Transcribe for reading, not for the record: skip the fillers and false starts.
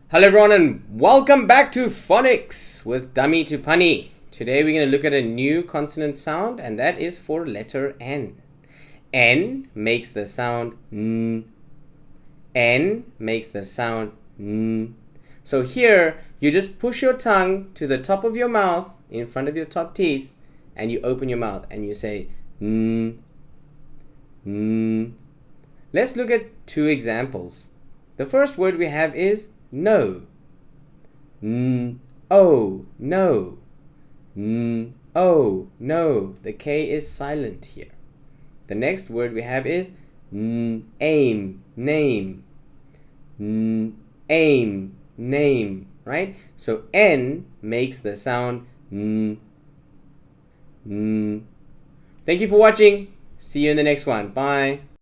Hello everyone and welcome back to Phonics with Dummy to Punny. Today we're going to look at a new consonant sound, and that is for letter N. N makes the sound N. N makes the sound N. So here you just push your tongue to the top of your mouth in front of your top teeth, and you open your mouth and you say N. N. Let's look at two examples. The first word we have is no. Oh, no. Oh, no. The K is silent here. The next word we have is aim, name. Aim, name, right? So N makes the sound N. Thank you for watching. See you in the next one. Bye.